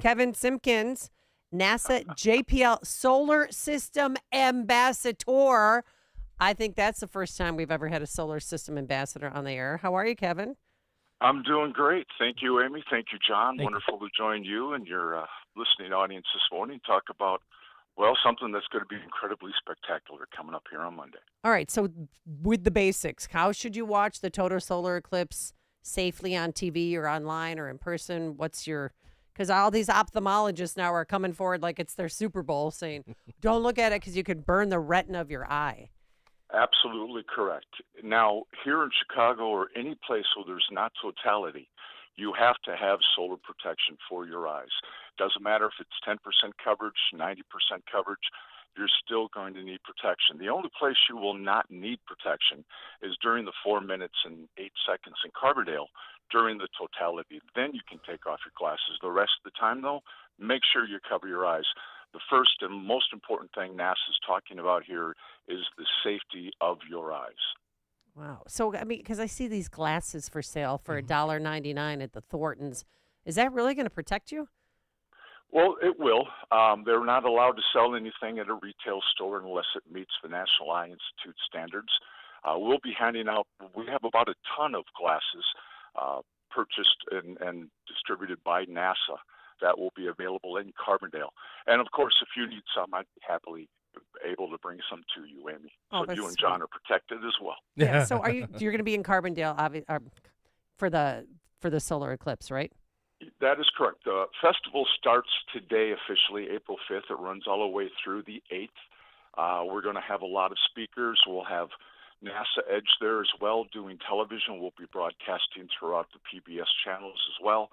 Kevin Simkins, NASA JPL Solar System Ambassador. I think that's the first time we've ever had a solar system ambassador on the air. How are you, Kevin? I'm doing great. Thank you, Amy. Thank you, John. Thank you. Wonderful to join you and your listening audience this morning. Talk about, well, something that's going to be incredibly spectacular coming up here on Monday. All right, so with the basics, how should you watch the total solar eclipse safely on TV or online or in person? Because all these ophthalmologists now are coming forward like it's their Super Bowl saying, don't look at it because you could burn the retina of your eye. Absolutely correct. Now, here in Chicago or any place where there's not totality, you have to have solar protection for your eyes. Doesn't matter if it's 10% coverage, 90% coverage, you're still going to need protection. The only place you will not need protection is during the 4 minutes and 8 seconds in Carbondale during the totality. Then you can take off your glasses. The rest of the time, though, make sure you cover your eyes. The first and most important thing NASA's talking about here is the safety of your eyes. Wow. So, I mean, because I see these glasses for sale for $1.99 at the Thorntons. Is that really going to protect you? Well, it will. They're not allowed to sell anything at a retail store unless it meets the National Eye Institute standards. We'll be handing out, we have about a ton of glasses purchased and distributed by NASA that will be available in Carbondale. And, of course, if you need some, I'd be happily able to bring some to you, Amy. Oh, So you and that's John are protected as well. Yeah. So you're going to be in Carbondale for the solar eclipse, right? That is correct. The festival starts today officially, April 5th. It runs all the way through the 8th. We're going to have a lot of speakers. We'll have NASA Edge there as well doing television. We'll be broadcasting throughout the PBS channels as well.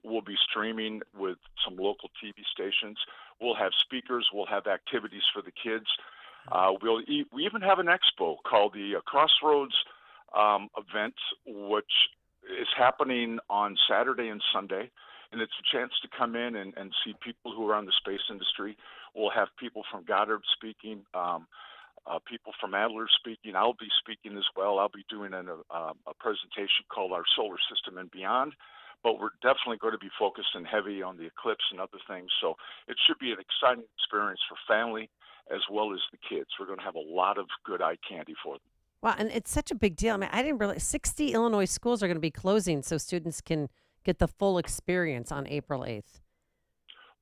We'll be streaming with some local TV stations. We'll have speakers. We'll have activities for the kids. We even have an expo called the Crossroads event, which is happening on Saturday and Sunday. And it's a chance to come in and see people who are in the space industry. We'll have people from Goddard speaking, people from Adler speaking. I'll be speaking as well. I'll be doing a presentation called Our Solar System and Beyond. But we're definitely going to be focusing heavy on the eclipse and other things. So it should be an exciting experience for family as well as the kids. We're going to have a lot of good eye candy for them. Wow, and it's such a big deal. I mean, I didn't realize 60 Illinois schools are going to be closing so students can get the full experience on April 8th.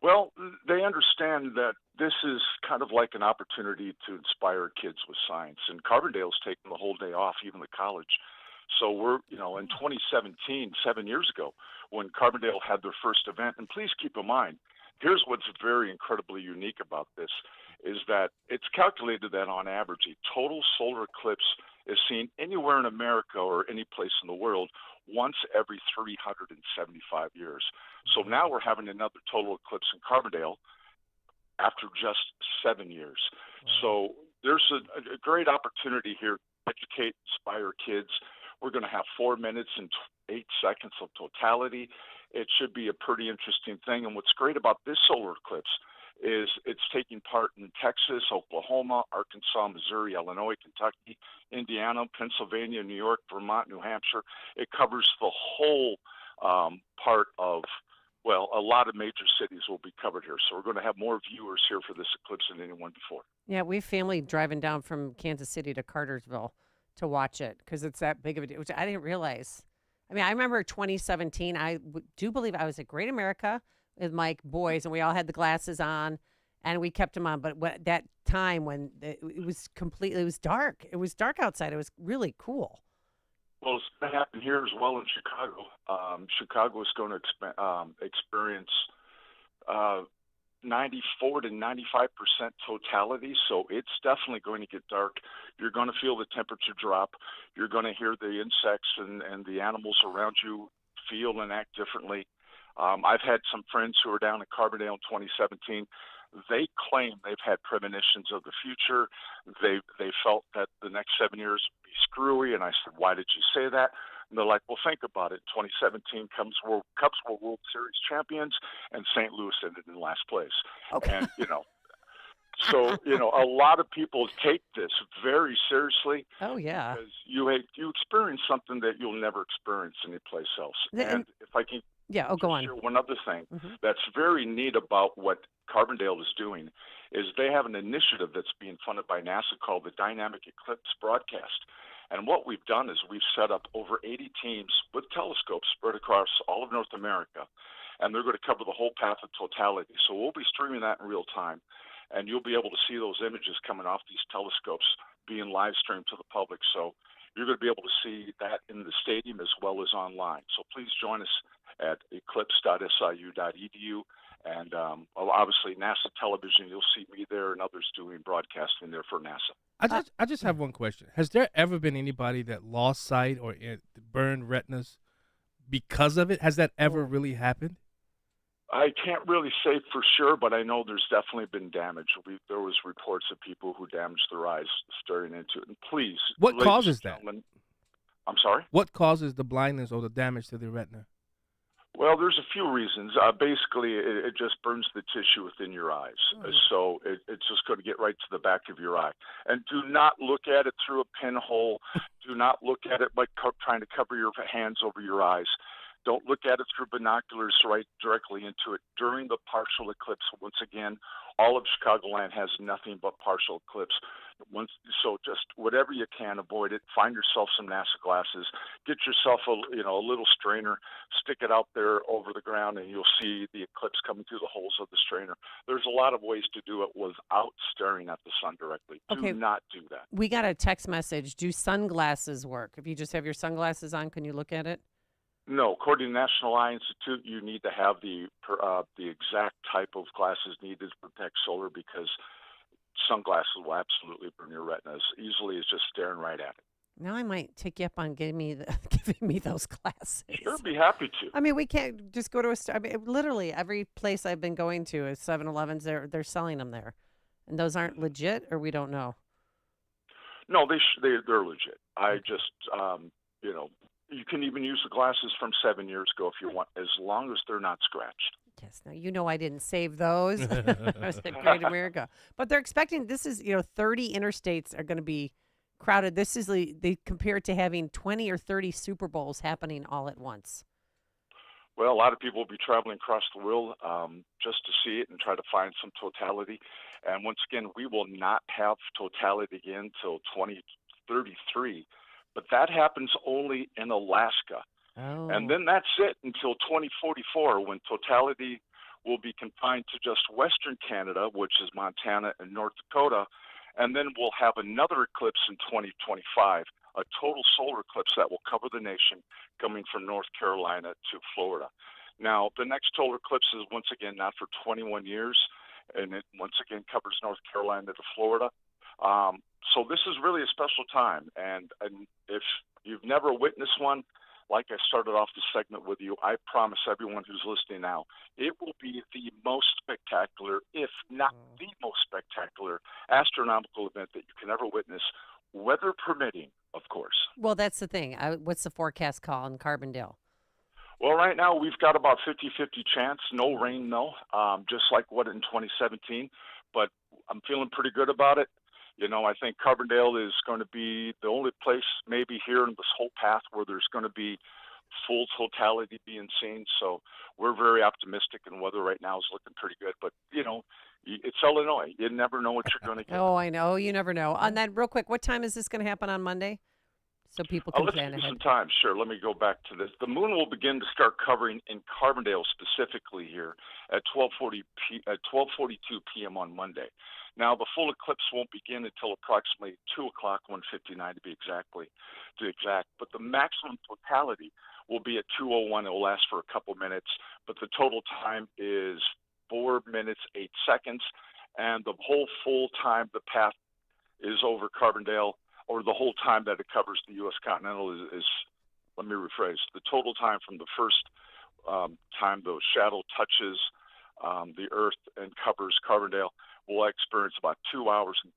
Well, they understand that this is kind of like an opportunity to inspire kids with science. And Carbondale's taking the whole day off, even the college. So we're, in 2017, 7 years ago, when Carbondale had their first event, and please keep in mind, here's what's very incredibly unique about this, is that it's calculated that on average, a total solar eclipse is seen anywhere in America or any place in the world once every 375 years. So now we're having another total eclipse in Carbondale after just 7 years. So there's a great opportunity here to educate, inspire kids. We're going to have 4 minutes and 8 seconds of totality. It should be a pretty interesting thing. And what's great about this solar eclipse is it's taking part in Texas, Oklahoma, Arkansas, Missouri, Illinois, Kentucky, Indiana, Pennsylvania, New York, Vermont, New Hampshire. It covers the whole part of, a lot of major cities will be covered here. So we're going to have more viewers here for this eclipse than anyone before. Yeah, we have family driving down from Kansas City to Cartersville to watch it because it's that big of a deal, which I didn't realize. I mean, I remember 2017, do believe I was at Great America with my boys, and we all had the glasses on, and we kept them on. But that time when it was dark. It was dark outside. It was really cool. Well, it's going to happen here as well in Chicago. Chicago is going to experience 94 to 95% totality, so it's definitely going to get dark. You're going to feel the temperature drop. You're going to hear the insects and the animals around you feel and act differently. I've had some friends who are down in Carbondale in 2017. They claim they've had premonitions of the future. They felt that the next 7 years would be screwy, and I said, why did you say that? And they're like, well, think about it. 2017 Cubs were World Series champions, and St. Louis ended in last place. Okay. And, so, a lot of people take this very seriously. Oh, yeah. Because you experience something that you'll never experience anyplace else. And if I can Yeah. Oh, go on. Share one other thing Hmm. that's very neat about what Carbondale is doing is they have an initiative that's being funded by NASA called the Dynamic Eclipse Broadcast. And what we've done is we've set up over 80 teams with telescopes spread across all of North America, and they're going to cover the whole path of totality. So we'll be streaming that in real time, and you'll be able to see those images coming off these telescopes being live streamed to the public. So you're going to be able to see that in the stadium as well as online. So please join us at eclipse.siu.edu. And obviously, NASA television, you'll see me there and others doing broadcasting there for NASA. I just have one question. Has there ever been anybody that lost sight or burned retinas because of it? Has that ever really happened? I can't really say for sure, but I know there's definitely been damage. There was reports of people who damaged their eyes staring into it. And please, What ladies causes and that? gentlemen, I'm sorry? What causes the blindness or the damage to the retina? Well, there's a few reasons. Basically, it just burns the tissue within your eyes. So it's just going to get right to the back of your eye. And do not look at it through a pinhole. Do not look at it by trying to cover your hands over your eyes. Don't look at it through binoculars right directly into it. During the partial eclipse, once again, all of Chicagoland has nothing but partial eclipse. So just whatever you can, avoid it. Find yourself some NASA glasses. Get yourself a little strainer. Stick it out there over the ground, and you'll see the eclipse coming through the holes of the strainer. There's a lot of ways to do it without staring at the sun directly. Okay. Do not do that. We got a text message. Do sunglasses work? If you just have your sunglasses on, can you look at it? No, according to the National Eye Institute, you need to have the exact type of glasses needed to protect solar, because sunglasses will absolutely burn your retina as easily as just staring right at it. Now I might take you up on giving me those glasses. Sure, be happy to. I mean, we can't just go to a store. I mean, literally every place I've been going to is 7-Elevens. They're selling them there, and those aren't legit, or we don't know. No, they're legit. I just you can even use the glasses from 7 years ago if you want, as long as they're not scratched. Yes. Now, you know I didn't save those. I was in Great America. But they're expecting, 30 interstates are going to be crowded. This is, they compare it to having 20 or 30 Super Bowls happening all at once. Well, a lot of people will be traveling across the world just to see it and try to find some totality. And once again, we will not have totality again till 2033. But that happens only in Alaska. Oh. And then that's it until 2044, when totality will be confined to just Western Canada, which is Montana and North Dakota. And then we'll have another eclipse in 2025, a total solar eclipse that will cover the nation, coming from North Carolina to Florida. Now, the next solar eclipse is once again not for 21 years, and it once again covers North Carolina to Florida. So this is really a special time, and if you've never witnessed one, like I started off the segment with you, I promise everyone who's listening now, it will be the most spectacular, if not the most spectacular, astronomical event that you can ever witness, weather permitting, of course. Well, that's the thing. What's the forecast call in Carbondale? Well, right now we've got about 50-50 chance. No rain, though, just like what in 2017. But I'm feeling pretty good about it. I think Carbondale is going to be the only place maybe here in this whole path where there's going to be full totality being seen. So we're very optimistic, and weather right now is looking pretty good. But, it's Illinois. You never know what you're going to get. Oh, I know. You never know. On that, real quick, what time is this going to happen on Monday? So people can plan ahead. Some time. Sure. Let me go back to this. The moon will begin to start covering in Carbondale specifically here at 12:42 p.m. on Monday. Now, the full eclipse won't begin until approximately 2 o'clock, 1:59 to be exact. But the maximum totality will be at 2:01. It will last for a couple minutes, but the total time is 4 minutes, 8 seconds. And the whole full time the path is over Carbondale, or the whole time that it covers the U.S. continental is, let me rephrase, the total time from the first time the shadow touches the Earth and covers Carbondale, we'll experience about 2 hours and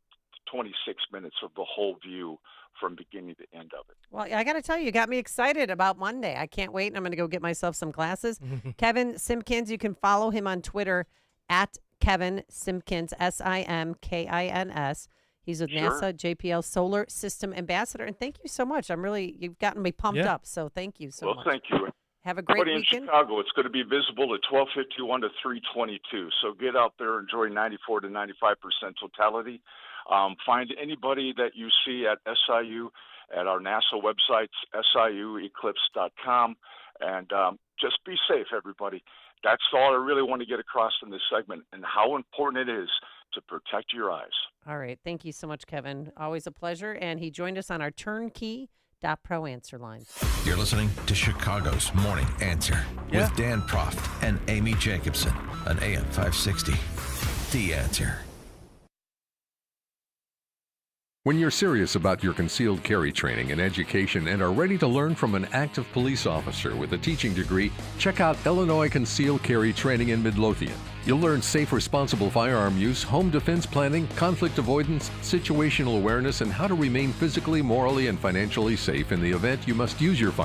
26 minutes of the whole view from beginning to end of it. Well, I got to tell you, got me excited about Monday. I can't wait, and I'm going to go get myself some glasses. Kevin Simkins, you can follow him on Twitter at Kevin Simkins, Simkins. He's with NASA JPL Solar System Ambassador. And thank you so much. You've gotten me pumped up. So thank you so much. Well, thank you. Have a great Everybody in weekend. Chicago, it's going to be visible at 1251 to 322. So get out there, enjoy 94 to 95% totality. Find anybody that you see at SIU at our NASA websites, siueclipse.com, and just be safe, everybody. That's all I really want to get across in this segment, and how important it is to protect your eyes. All right. Thank you so much, Kevin. Always a pleasure. And he joined us on our turnkey.pro answer line. You're listening to Chicago's Morning Answer with Dan Proft and Amy Jacobson on AM 560. The Answer. When you're serious about your concealed carry training and education and are ready to learn from an active police officer with a teaching degree, check out Illinois Concealed Carry Training in Midlothian. You'll learn safe, responsible firearm use, home defense planning, conflict avoidance, situational awareness, and how to remain physically, morally, and financially safe in the event you must use your firearm.